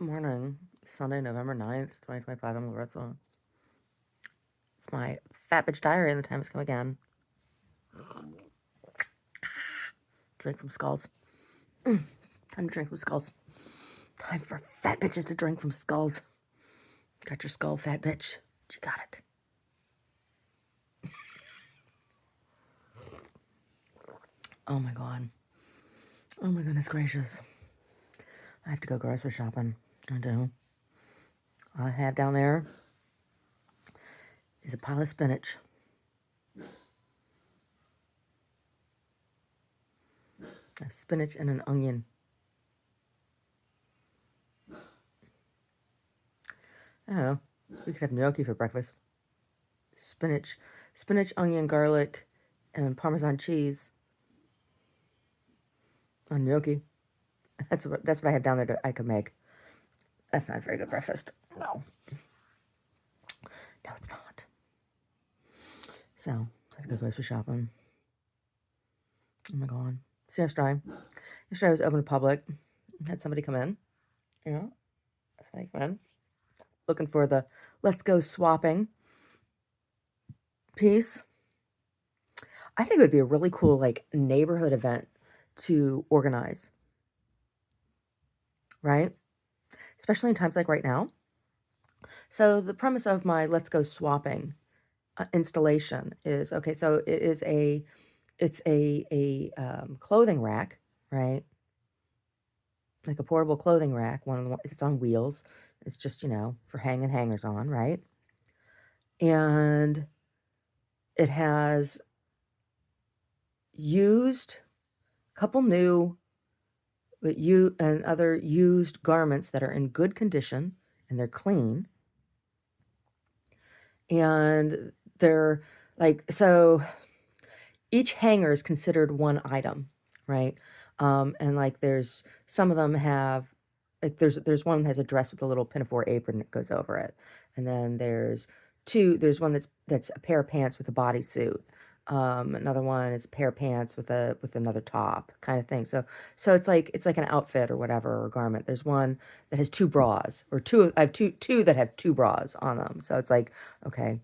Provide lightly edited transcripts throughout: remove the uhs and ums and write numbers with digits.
Morning, Sunday, November 9th, 2025. I'm Larissa. It's my fat bitch diary, and the time has come again. Drink from skulls. Time to drink from skulls. Time for fat bitches to drink from skulls. Got your skull, fat bitch. You got it. Oh my god. Oh my goodness gracious. I have to go grocery shopping. I do. All I have down there is a pile of spinach. A spinach and an onion. Oh, we could have gnocchi for breakfast. Spinach, onion, garlic, and Parmesan cheese on gnocchi. That's what I have down there I could make. That's not a very good breakfast. No. No, it's not. So, I have to go grocery shopping. Oh my god. So yesterday I was open to public. Had somebody come in. You know, somebody come in. Looking for the let's go swapping piece. I think it would be a really cool, like, neighborhood event to organize. Right? Especially in times like right now. So the premise of my let's go swapping installation is, okay, so it's a clothing rack, right? Like a portable clothing rack. It's on wheels. It's just, for hanging hangers on, right? And it has used, couple new, but other used garments that are in good condition and they're clean. And they're like, so each hanger is considered one item, right? And like there's some of them have, like there's one that has a dress with a little pinafore apron that goes over it, and then there's one that's a pair of pants with a bodysuit. Another one is a pair of pants with another top kind of thing. So it's like an outfit or whatever, or garment. There's one that has two bras, or two. I have two that have two bras on them. So it's like, okay,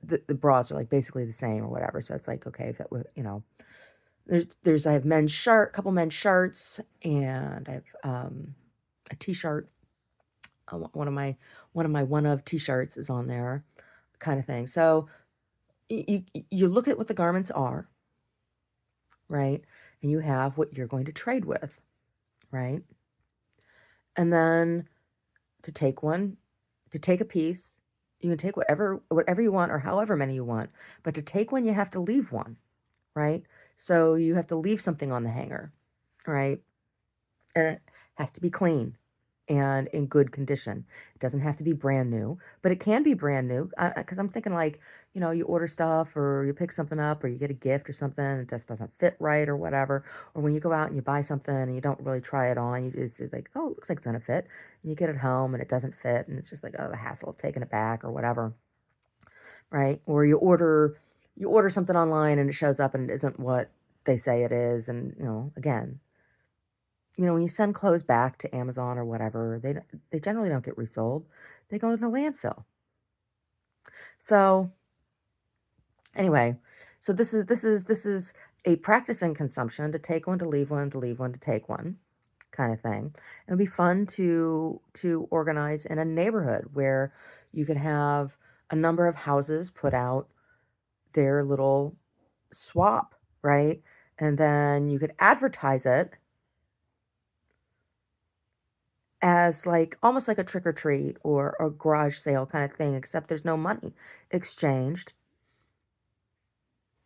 the bras are like basically the same or whatever. So it's like, okay, if that would, I have couple men's shirts, and I have a t-shirt. One of my one of t-shirts is on there, kind of thing. So you look at what the garments are, right? And you have what you're going to trade with, right? And then to take a piece, you can take whatever you want or however many you want, but to take one, you have to leave one, right? So you have to leave something on the hanger, right? And it has to be clean and in good condition. It doesn't have to be brand new, but it can be brand new. Because I'm thinking, like, you order stuff or you pick something up or you get a gift or something, and it just doesn't fit right or whatever. Or when you go out and you buy something and you don't really try it on, you just like, oh, it looks like it's gonna fit. And you get it home and it doesn't fit, and it's just like, oh, the hassle of taking it back or whatever, right? Or you order something online and it shows up and it isn't what they say it is, and again, when you send clothes back to Amazon or whatever, they generally don't get resold. They go to the landfill. So anyway, so this is a practice in consumption, to take one, to leave one, to leave one, to take one, kind of thing. It'd be fun to organize in a neighborhood where you could have a number of houses put out their little swap, right? And then you could advertise it as like almost like a trick or treat or a garage sale kind of thing, except there's no money exchanged.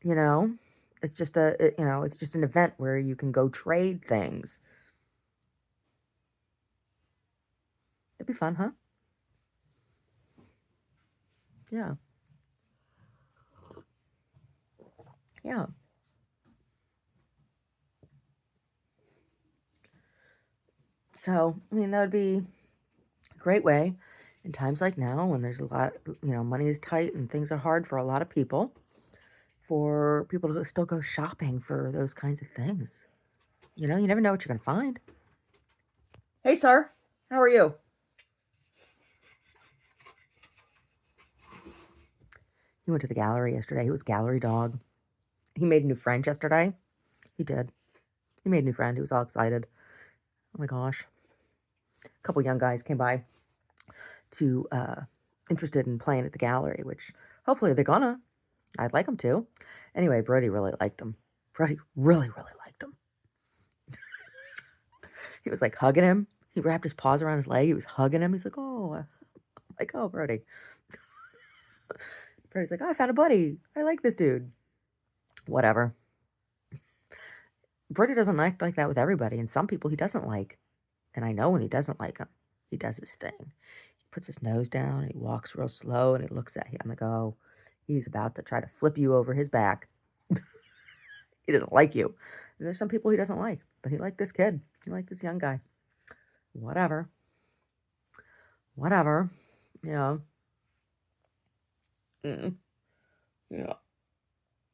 You know, it's just an event where you can go trade things. It'd be fun, huh? Yeah, yeah. So, I mean, that would be a great way in times like now when there's a lot, money is tight and things are hard for a lot of people, for people to still go shopping for those kinds of things. You never know what you're going to find. Hey, sir, how are you? He went to the gallery yesterday. He was gallery dog. He made a new friend yesterday. He did. He made a new friend. He was all excited. Oh my gosh. A couple young guys came by to interested in playing at the gallery, which hopefully they're gonna. I'd like them to. Anyway, Brody really liked him. Brody really, really liked him. He was like hugging him. He wrapped his paws around his leg. He was hugging him. He's like, oh, like, oh, Brody. Brody's like, oh, I found a buddy. I like this dude. Whatever. Brody doesn't act like that with everybody, and some people he doesn't like. And I know when he doesn't like them, he does his thing. He puts his nose down, and he walks real slow, and he looks at you. I'm like, oh, he's about to try to flip you over his back. He doesn't like you. And there's some people he doesn't like, but he liked this kid. He liked this young guy. Whatever. Whatever. Yeah. Mm. Yeah.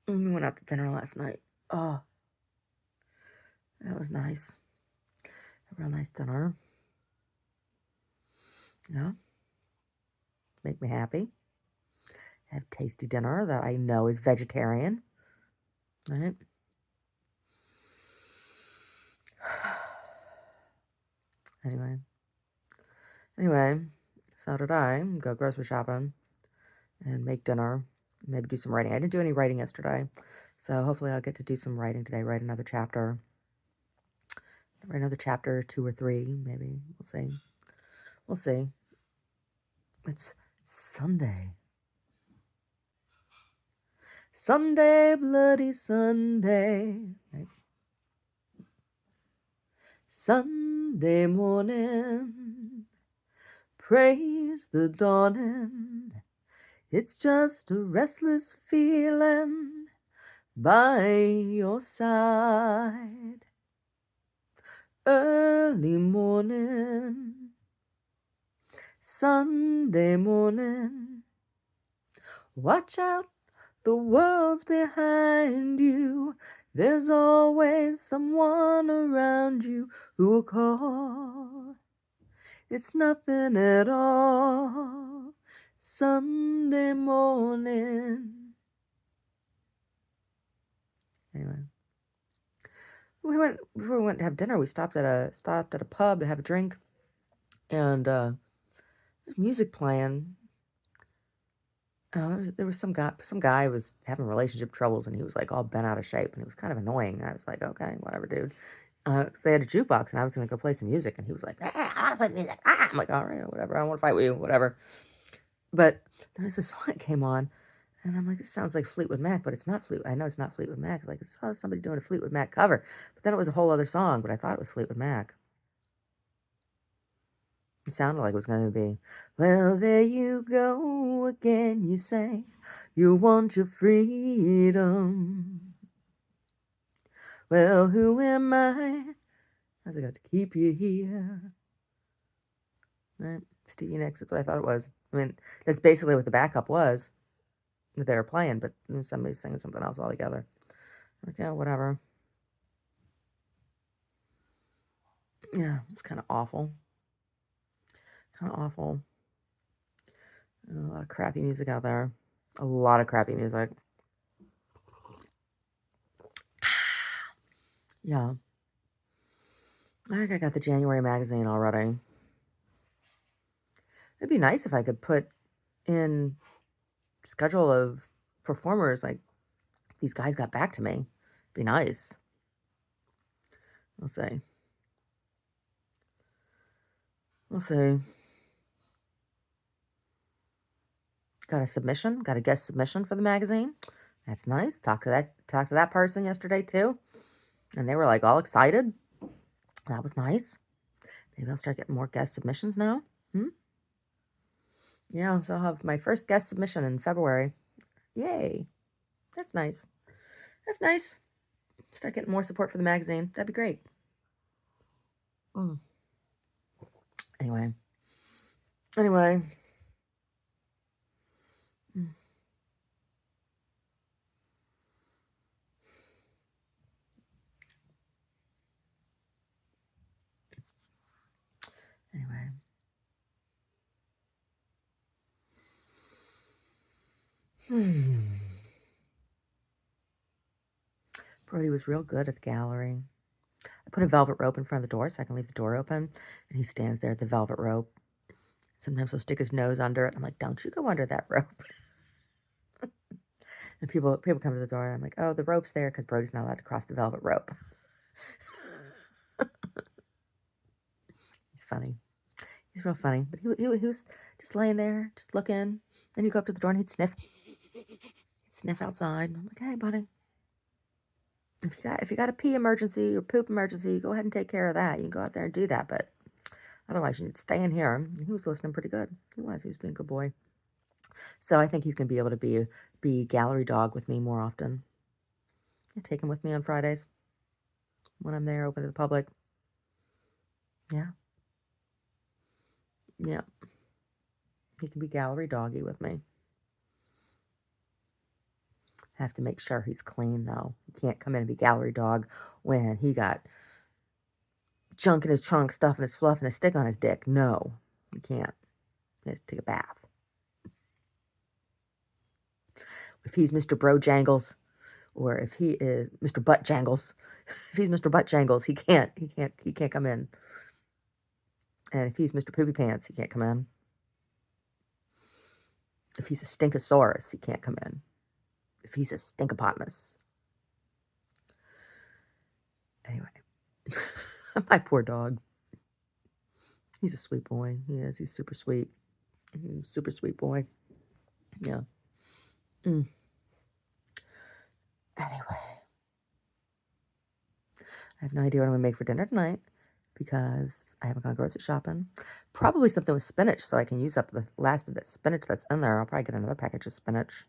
We went out to dinner last night. Oh, that was nice. A real nice dinner. Yeah. Make me happy. Have tasty dinner that I know is vegetarian. Right? Anyway, so did I. Go grocery shopping and make dinner. Maybe do some writing. I didn't do any writing yesterday. So hopefully I'll get to do some writing today. Write another chapter. Write another chapter, 2 or 3, maybe. We'll see. We'll see. It's Sunday. Sunday, bloody Sunday. Right? Sunday morning. Praise the dawning. It's just a restless feeling by your side. Early morning, Sunday morning. Watch out, the world's behind you. There's always someone around you who will call. It's nothing at all. Sunday morning. Anyway, before we went to have dinner. We stopped at a pub to have a drink, and there's music playing. There was some guy was having relationship troubles, and he was like all bent out of shape, and it was kind of annoying. I was like, okay, whatever, dude. 'Cause they had a jukebox, and I was gonna go play some music, and he was like, I want to play music. I'm like, all right, whatever. I don't want to fight with you, whatever. But there was a song that came on, and I'm like, this sounds like Fleetwood Mac, but it's not Fleetwood. I know it's not Fleetwood Mac. Like, it's somebody doing a Fleetwood Mac cover. But then it was a whole other song, but I thought it was Fleetwood Mac. It sounded like it was going to be, well, there you go again, you say, you want your freedom. Well, who am I? How's it got to keep you here? Right? Stevie Nicks, that's what I thought it was. I mean, that's basically what the backup was that they were playing, but somebody's singing something else altogether. Like, yeah, whatever. Yeah, it's kind of awful. Kind of awful. A lot of crappy music out there. A lot of crappy music. Yeah. I think I got the January magazine already. It'd be nice if I could put in schedule of performers like these guys got back to me. Be nice. We'll see. We'll see. Got a submission. Got a guest submission for the magazine. That's nice. Talked to that person yesterday too, and they were like all excited. That was nice. Maybe I'll start getting more guest submissions now. Yeah, so I'll have my first guest submission in February. Yay. That's nice. That's nice. Start getting more support for the magazine. That'd be great. Mm. Anyway. Mm. Anyway. Hmm. Brody was real good at the gallery. I put a velvet rope in front of the door so I can leave the door open, and he stands there at the velvet rope. Sometimes he'll stick his nose under it. I'm like, don't you go under that rope. And people come to the door, and I'm like, oh, the rope's there because Brody's not allowed to cross the velvet rope. He's funny. He's real funny. But he was just laying there, just looking. Then you go up to the door and he'd sniff. He'd sniff outside. I'm like, hey, buddy, if you got a pee emergency or poop emergency, go ahead and take care of that. You can go out there and do that, but otherwise you need to stay in here. And he was listening pretty good. He was being a good boy. So I think he's gonna be able to be gallery dog with me more often. I take him with me on Fridays when I'm there, open to the public. Yeah, yeah. He can be gallery doggy with me. I have to make sure he's clean though. He can't come in and be gallery dog when he got junk in his trunk, stuff in his fluff, and a stick on his dick. No, he can't. He has to take a bath. If he's Mr. Bro Jangles, or if he is Mr. Butt Jangles, if he's Mr. Butt Jangles, he can't come in. And if he's Mr. Poopy Pants, he can't come in. If he's a Stinkosaurus, he can't come in. If he's a Stinkopotamus. Anyway, my poor dog. He's a sweet boy. He is. He's super sweet. Super sweet boy. Yeah. Mm. Anyway, I have no idea what I'm going to make for dinner tonight because I haven't gone grocery shopping. Probably something with spinach so I can use up the last of that spinach that's in there. I'll probably get another package of spinach.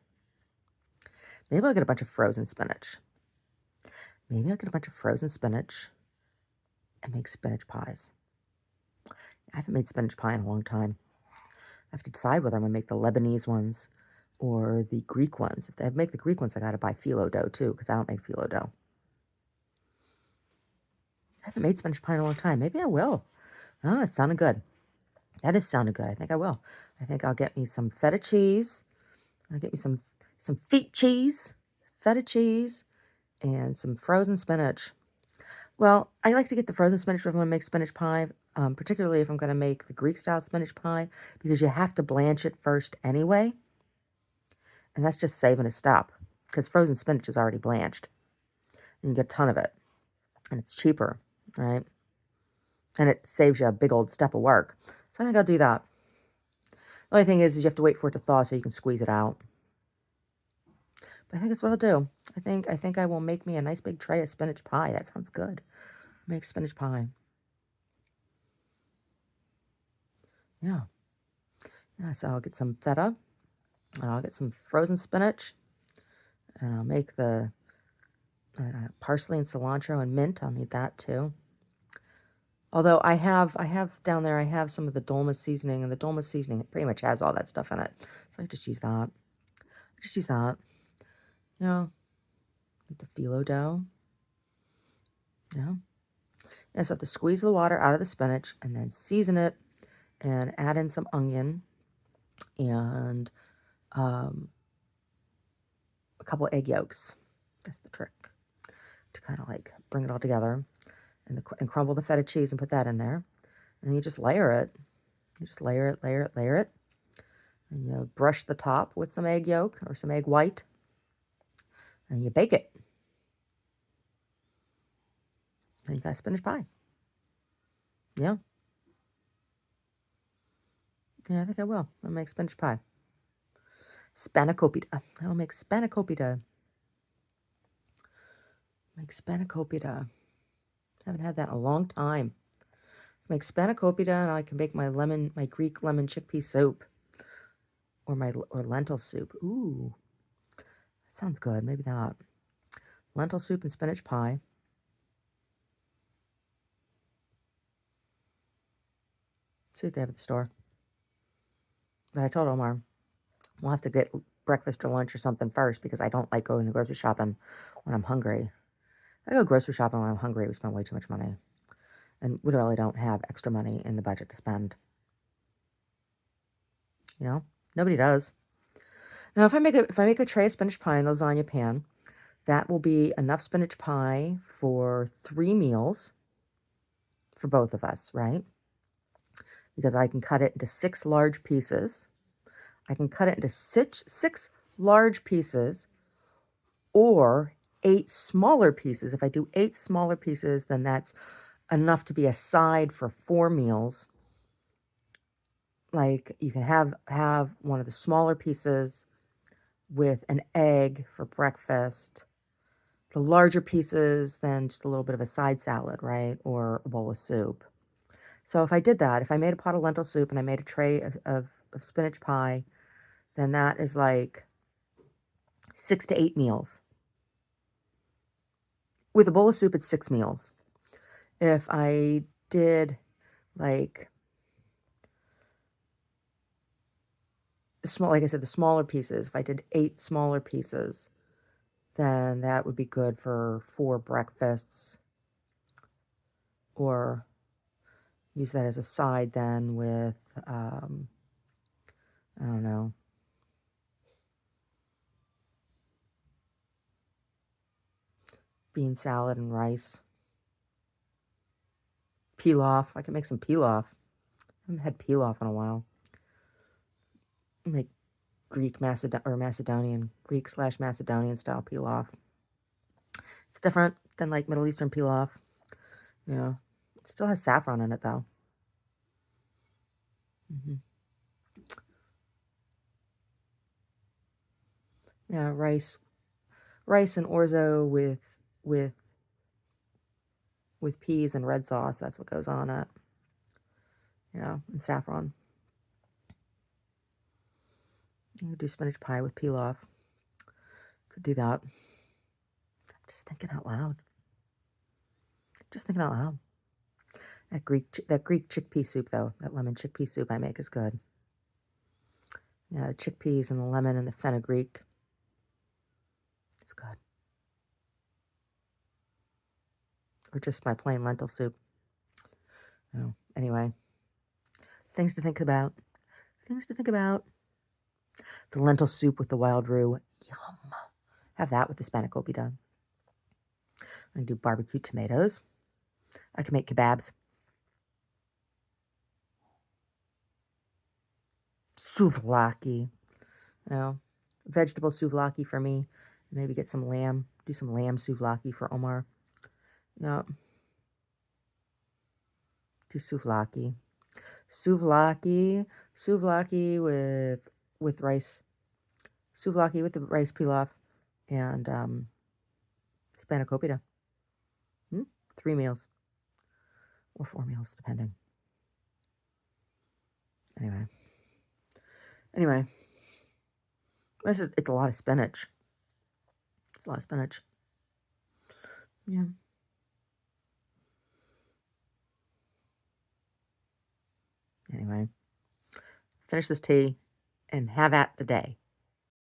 Maybe I'll get a bunch of frozen spinach. Maybe I'll get a bunch of frozen spinach and make spinach pies. I haven't made spinach pie in a long time. I have to decide whether I'm going to make the Lebanese ones or the Greek ones. If I make the Greek ones, I got to buy phyllo dough too because I don't make phyllo dough. I haven't made spinach pie in a long time. Maybe I will. Oh, it sounded good. That is sounding good. I think I will. I think I'll get me some feta cheese. I'll get me some feet cheese, feta cheese, and some frozen spinach. Well, I like to get the frozen spinach if I'm going to make spinach pie, particularly if I'm going to make the Greek-style spinach pie, because you have to blanch it first anyway. And that's just saving a step, because frozen spinach is already blanched. And you get a ton of it. And it's cheaper, right? And it saves you a big old step of work. So I think I'll do that. The only thing is you have to wait for it to thaw so you can squeeze it out. But I think that's what I'll do. I think I will make me a nice big tray of spinach pie. That sounds good. Make spinach pie. Yeah. Yeah, so I'll get some feta. And I'll get some frozen spinach. And I'll make the parsley and cilantro and mint. I'll need that too. Although I have down there, I have some of the dolma seasoning, and the dolma seasoning pretty much has all that stuff in it. So I just use that. Yeah. Get the phyllo dough. Yeah. And so I have to squeeze the water out of the spinach and then season it and add in some onion and a couple egg yolks. That's the trick, to kind of like bring it all together, and crumble the feta cheese and put that in there. And then you just layer it. You just layer it. And you brush the top with some egg yolk or some egg white. And you bake it. And you got spinach pie. Yeah. Yeah, I think I will. I'll make spinach pie. Spanakopita. I'll make spanakopita. Make spanakopita. Haven't had that in a long time. Make spanakopita, and I can make my Greek lemon chickpea soup, or lentil soup. Ooh, that sounds good. Maybe that. Lentil soup and spinach pie. See what they have at the store. But I told Omar we'll have to get breakfast or lunch or something first because I don't like going to grocery shopping when I'm hungry. I go grocery shopping when I'm hungry. We spend way too much money. And we really don't have extra money in the budget to spend. You know? Nobody does. Now, if I make a tray of spinach pie in the lasagna pan, that will be enough spinach pie for 3 meals for both of us, right? Because I can cut it into 6 large pieces. I can cut it into six large pieces or 8 smaller pieces. If I do 8 smaller pieces, then that's enough to be a side for 4 meals. Like, you can have one of the smaller pieces with an egg for breakfast. The larger pieces, then just a little bit of a side salad, right? Or a bowl of soup. So if I did that, if I made a pot of lentil soup and I made a tray of spinach pie, then that is like 6 to 8 meals. With a bowl of soup, it's 6 meals. If I did like like I said, the smaller pieces, if I did 8 smaller pieces, then that would be good for 4 breakfasts, or use that as a side then with, I don't know, bean salad and rice. Pilaf. I can make some pilaf. I haven't had pilaf in a while. Make Macedonian, Greek/Macedonian style pilaf. It's different than like Middle Eastern pilaf. Yeah. It still has saffron in it though. hmm Yeah, rice and orzo with with peas and red sauce. That's what goes on it. Yeah, and saffron. You could do spinach pie with pilaf. Could do that. Just thinking out loud. Just thinking out loud. That Greek chickpea soup though, that lemon chickpea soup I make is good. Yeah, the chickpeas and the lemon and the fenugreek. It's good. Or just my plain lentil soup. Oh, anyway, things to think about. Things to think about. The lentil soup with the wild roux. Yum. Have that with the spanakopita. I can do barbecue tomatoes. I can make kebabs. Souvlaki. Vegetable souvlaki for me. Maybe get some lamb. Do some lamb souvlaki for Omar. Yeah. Do souvlaki. Souvlaki with rice. Souvlaki with the rice pilaf and spanakopita. 3 meals or 4 meals, depending. Anyway, it's a lot of spinach. It's a lot of spinach. Yeah. Anyway, finish this tea and have at the day.